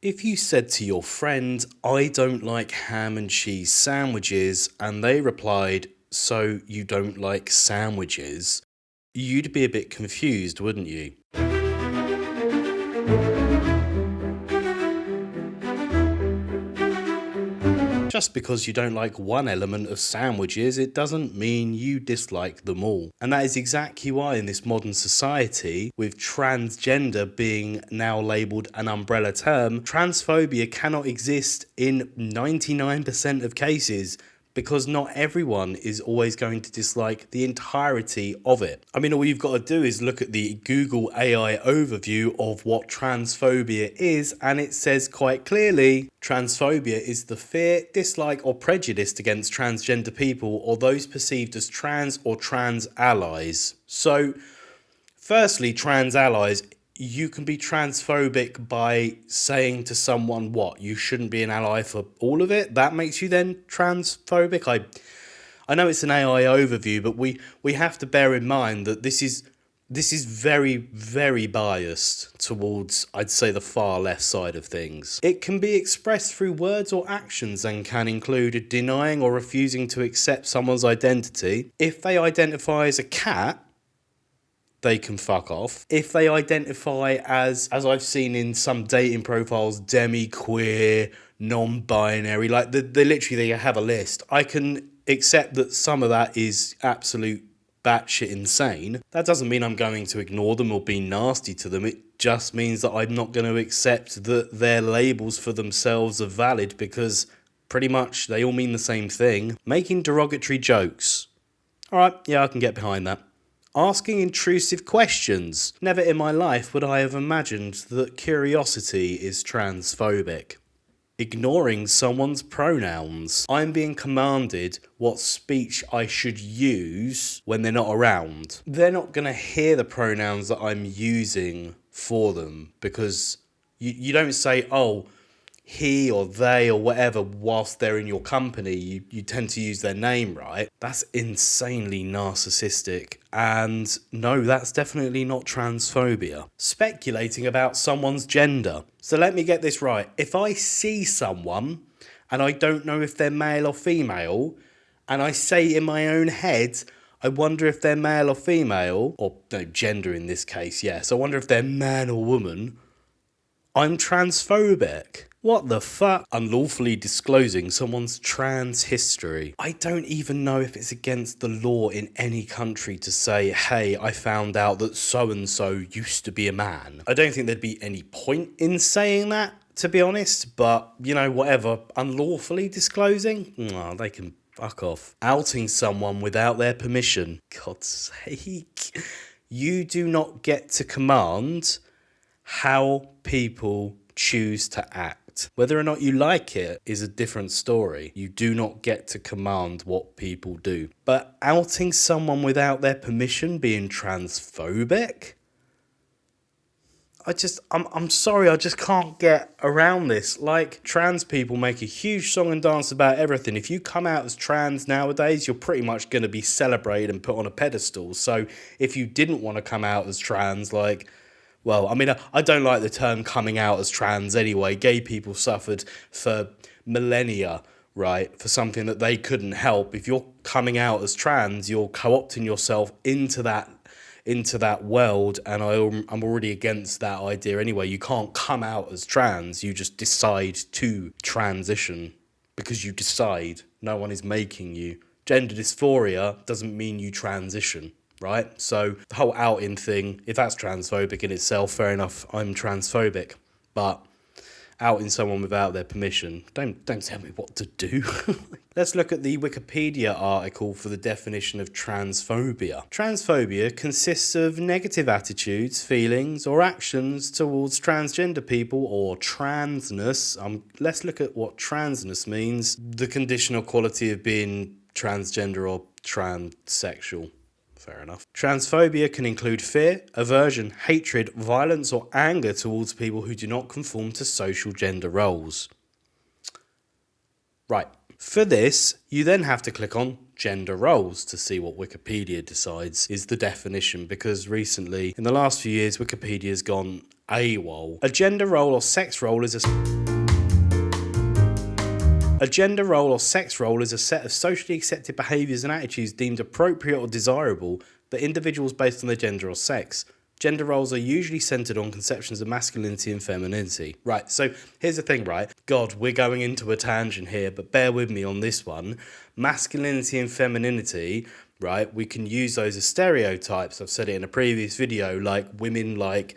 If you said to your friend, I don't like ham and cheese sandwiches, and they replied, so you don't like sandwiches, you'd be a bit confused, wouldn't you? Just because you don't like one element of sandwiches, it doesn't mean you dislike them all. And that is exactly why in this modern society, with transgender being now labelled an umbrella term, transphobia cannot exist in 99% of cases, because not everyone is always going to dislike the entirety of it. I mean, all you've got to do is look at the Google AI overview of what transphobia is, and it says quite clearly, transphobia is the fear, dislike, or prejudice against transgender people or those perceived as trans or trans allies. So, firstly, trans allies, you can be transphobic by saying to someone, what, you shouldn't be an ally for all of it? That makes you then transphobic? I know it's an AI overview, but we have to bear in mind that this is very, very biased towards, I'd say, the far left side of things. It can be expressed through words or actions and can include denying or refusing to accept someone's identity. If they identify as a cat, they can fuck off. If they identify as I've seen in some dating profiles, demi-queer, non-binary, like they have a list. I can accept that some of that is absolute batshit insane. That doesn't mean I'm going to ignore them or be nasty to them. It just means that I'm not going to accept that their labels for themselves are valid, because pretty much they all mean the same thing. Making derogatory jokes. Alright, yeah, I can get behind that. Asking intrusive questions. Never in my life would I have imagined that curiosity is transphobic. Ignoring someone's pronouns. I'm being commanded what speech I should use when they're not around. They're not going to hear the pronouns that I'm using for them, because you don't say, oh, he or they or whatever whilst they're in your company. You tend to use their name, right? That's insanely narcissistic. And no, that's definitely not transphobia. Speculating about someone's gender. So let me get this right. If I see someone and I don't know if they're male or female, and I say in my own head, I wonder if they're male or female, or no, gender in this case, yes. I wonder if they're man or woman, I'm transphobic. What the fuck? Unlawfully disclosing someone's trans history. I don't even know if it's against the law in any country to say, hey, I found out that so-and-so used to be a man. I don't think there'd be any point in saying that, to be honest, but, you know, whatever. Unlawfully disclosing? Oh, they can fuck off. Outing someone without their permission. God's sake. You do not get to command how people choose to act. Whether or not you like it is a different story. You do not get to command what people do. But outing someone without their permission being transphobic? I'm sorry, I just can't get around this. Like, trans people make a huge song and dance about everything. If you come out as trans nowadays, you're pretty much going to be celebrated and put on a pedestal. So if you didn't want to come out as trans, like, well, I mean, I don't like the term coming out as trans anyway. Gay people suffered for millennia, right, for something that they couldn't help. If you're coming out as trans, you're co-opting yourself into that world, and I'm already against that idea anyway. You can't come out as trans, you just decide to transition because you decide. No one is making you. Gender dysphoria doesn't mean you transition. Right? So the whole outing thing, if that's transphobic in itself, fair enough, I'm transphobic. But outing someone without their permission, don't tell me what to do. Let's look at the Wikipedia article for the definition of transphobia. Transphobia consists of negative attitudes, feelings, or actions towards transgender people or transness. Let's look at what transness means. The condition or quality of being transgender or transsexual. Fair enough. Transphobia can include fear, aversion, hatred, violence, or anger towards people who do not conform to social gender roles. Right. For this, you then have to click on gender roles to see what Wikipedia decides is the definition, because recently, in the last few years, Wikipedia has gone AWOL. A gender role or sex role is a gender role or sex role is a set of socially accepted behaviours and attitudes deemed appropriate or desirable for individuals based on their gender or sex. Gender roles are usually centred on conceptions of masculinity and femininity. Right, so here's the thing, right? God, we're going into a tangent here, but bear with me on this one. Masculinity and femininity, right, we can use those as stereotypes. I've said it in a previous video, like women like,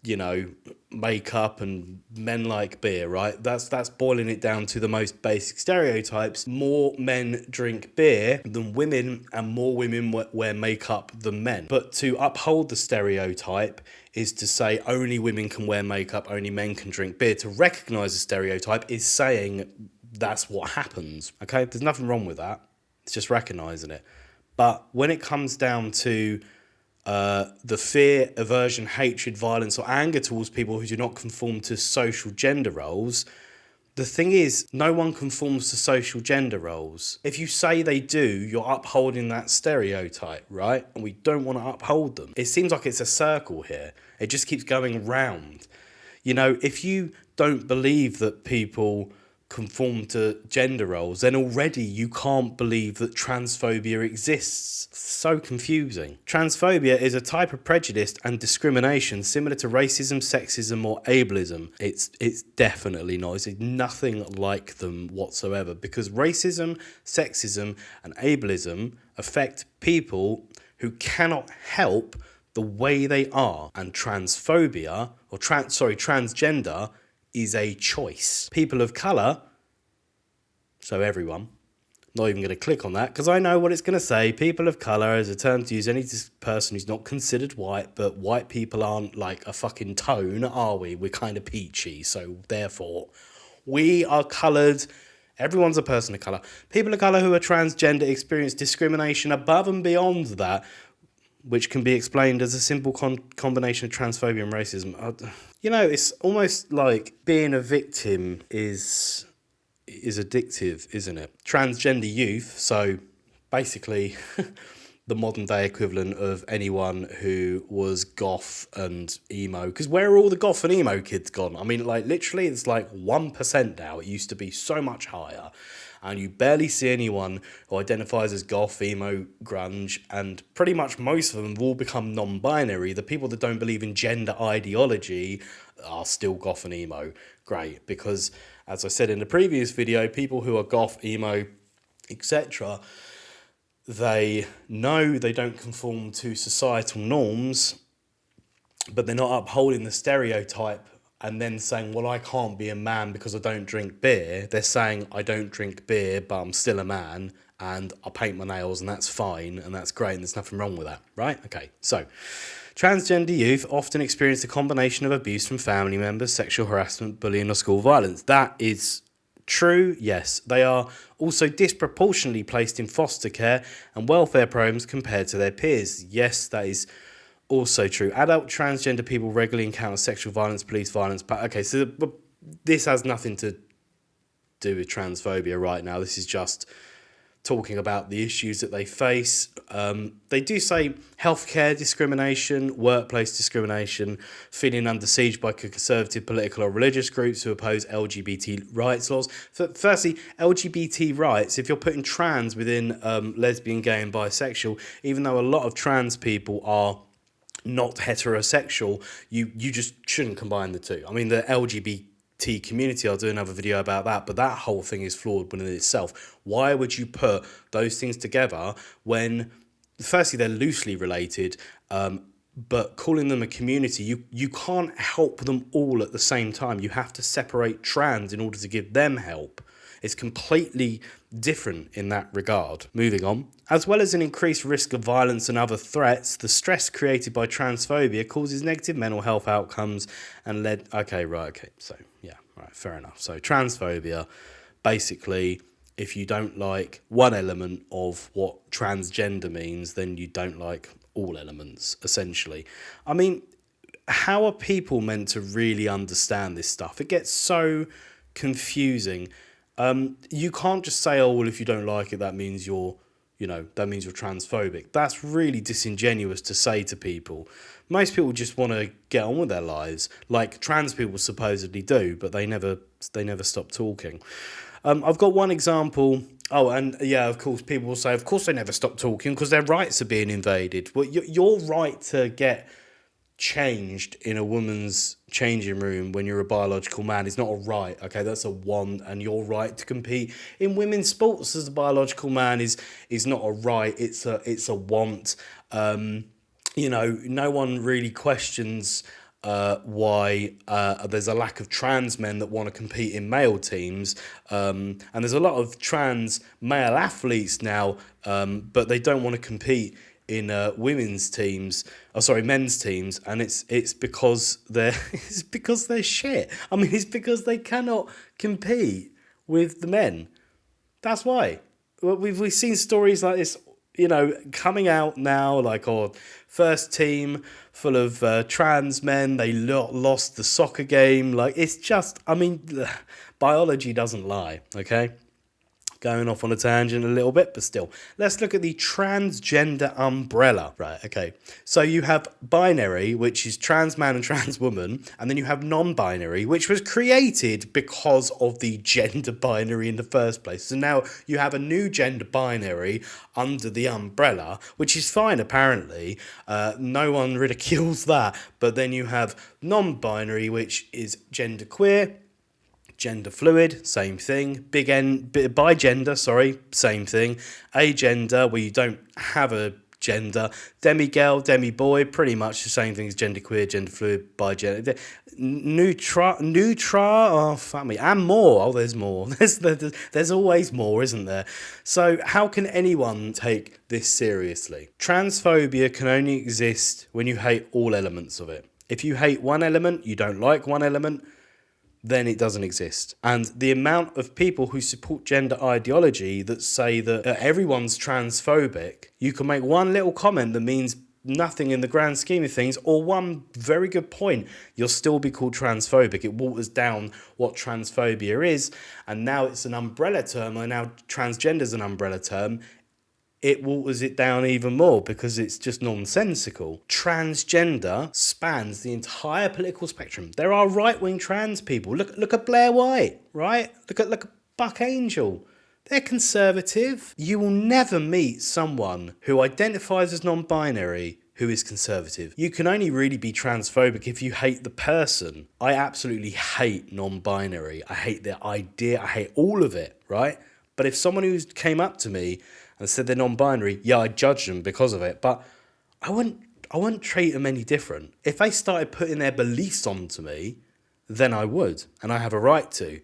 makeup and men like beer, right? That's boiling it down to the most basic stereotypes. More men drink beer than women, and more women wear makeup than men. But to uphold the stereotype is to say only women can wear makeup, only men can drink beer. To recognise the stereotype is saying that's what happens, okay? There's nothing wrong with that. It's just recognising it. But when it comes down to the fear, aversion, hatred, violence, or anger towards people who do not conform to social gender roles, the thing is, no one conforms to social gender roles. If you say they do, you're upholding that stereotype, right? And we don't want to uphold them. It seems like it's a circle here. It just keeps going round. If you don't believe that people conform to gender roles, then already you can't believe that transphobia exists. So confusing. Transphobia is a type of prejudice and discrimination similar to racism, sexism, or ableism. It's definitely not. It's nothing like them whatsoever, because racism, sexism, and ableism affect people who cannot help the way they are, and transphobia, or transgender, is a choice. People of colour, so everyone, not even going to click on that because I know what it's going to say. People of colour is a term to use any person who's not considered white, but white people aren't like a fucking tone, are we? We're kind of peachy, so therefore we are coloured. Everyone's a person of colour. People of colour who are transgender experience discrimination above and beyond that, which can be explained as a simple combination of transphobia and racism. It's almost like being a victim is addictive, isn't it? Transgender youth, so basically the modern day equivalent of anyone who was goth and emo. Because where are all the goth and emo kids gone? I mean, like, literally, it's like 1% now. It used to be so much higher. And you barely see anyone who identifies as goth, emo, grunge, and pretty much most of them have all become non-binary. The people that don't believe in gender ideology are still goth and emo. Great, because as I said in the previous video, people who are goth, emo, etc., they know they don't conform to societal norms, but they're not upholding the stereotype and then saying, well, I can't be a man because I don't drink beer. They're saying, I don't drink beer, but I'm still a man, and I paint my nails, and that's fine, and that's great, and there's nothing wrong with that, right? Okay, so transgender youth often experience a combination of abuse from family members, sexual harassment, bullying, or school violence. That is true, yes. They are also disproportionately placed in foster care and welfare programs compared to their peers. Yes, that is also true. Adult transgender people regularly encounter sexual violence, police violence. But okay, so this has nothing to do with transphobia right now. This is just talking about the issues that they face. They do say healthcare discrimination, workplace discrimination, feeling under siege by conservative political or religious groups who oppose LGBT rights laws. Firstly, LGBT rights, if you're putting trans within lesbian, gay and bisexual, even though a lot of trans people are not heterosexual, you just shouldn't combine the two. I mean, the LGBT community, I'll do another video about that, but that whole thing is flawed within itself. Why would you put those things together when, firstly, they're loosely related, but calling them a community, you can't help them all at the same time. You have to separate trans in order to give them help. It's completely different in that regard. Moving on. As well as an increased risk of violence and other threats, the stress created by transphobia causes negative mental health outcomes and fair enough. So transphobia, basically, if you don't like one element of what transgender means, then you don't like all elements, essentially. I mean, how are people meant to really understand this stuff? It gets so confusing. You can't just say, oh, well, if you don't like it, that means you're that means you're transphobic. That's really disingenuous to say to people. Most people just want to get on with their lives, like trans people supposedly do, but they never stop talking. I've got one example. Oh, and yeah, of course, people will say, of course they never stop talking because their rights are being invaded. Well, your right to get changed in a woman's changing room when you're a biological man is not a right, okay? That's a want, and your right to compete in women's sports as a biological man is not a right, it's a want. No one really questions why there's a lack of trans men that want to compete in male teams, and there's a lot of trans male athletes now, but they don't want to compete in men's teams, and it's because they're shit. I mean, it's because they cannot compete with the men. That's why. We've seen stories like this, coming out now, like, first team full of trans men, they lost the soccer game. Like, it's just, I mean, biology doesn't lie, okay? Going off on a tangent a little bit, but still. Let's look at the transgender umbrella. Right, okay. So you have binary, which is trans man and trans woman, and then you have non-binary, which was created because of the gender binary in the first place. So now you have a new gender binary under the umbrella, which is fine apparently. No one ridicules that. But then you have non-binary, which is genderqueer, gender fluid, same thing. Bigender, same thing. Agender, where you don't have a gender. Demi-girl, demi-boy, pretty much the same thing as genderqueer, gender fluid, bigender. Oh, fuck me. And more. Oh, there's more. There's always more, isn't there? So how can anyone take this seriously? Transphobia can only exist when you hate all elements of it. If you hate one element, you don't like one element, then it doesn't exist. And the amount of people who support gender ideology that say that everyone's transphobic, you can make one little comment that means nothing in the grand scheme of things, or one very good point, you'll still be called transphobic. It waters down what transphobia is, and now it's an umbrella term, and now transgender is an umbrella term. It waters it down even more because it's just nonsensical. Transgender spans the entire political spectrum. There are right-wing trans people. Look at Blair White, right? Look at Buck Angel. They're conservative. You will never meet someone who identifies as non-binary who is conservative. You can only really be transphobic if you hate the person. I absolutely hate non-binary. I hate their idea. I hate all of it, right? But if someone who came up to me and said they're non-binary, yeah, I'd judge them because of it, but I wouldn't treat them any different. If they started putting their beliefs onto me, then I would, and I have a right to.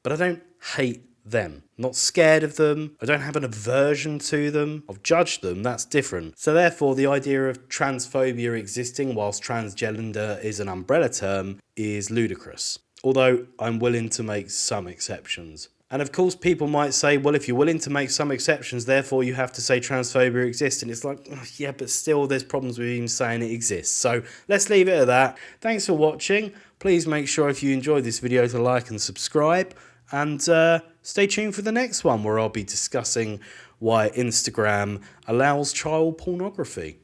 But I don't hate them. I'm not scared of them. I don't have an aversion to them. I've judged them. That's different. So therefore, the idea of transphobia existing whilst transgender is an umbrella term is ludicrous. Although I'm willing to make some exceptions. And of course, people might say, well, if you're willing to make some exceptions, therefore you have to say transphobia exists. And it's like, oh, yeah, but still there's problems with even saying it exists. So let's leave it at that. Thanks for watching. Please make sure if you enjoyed this video to like and subscribe. And stay tuned for the next one where I'll be discussing why Instagram allows child pornography.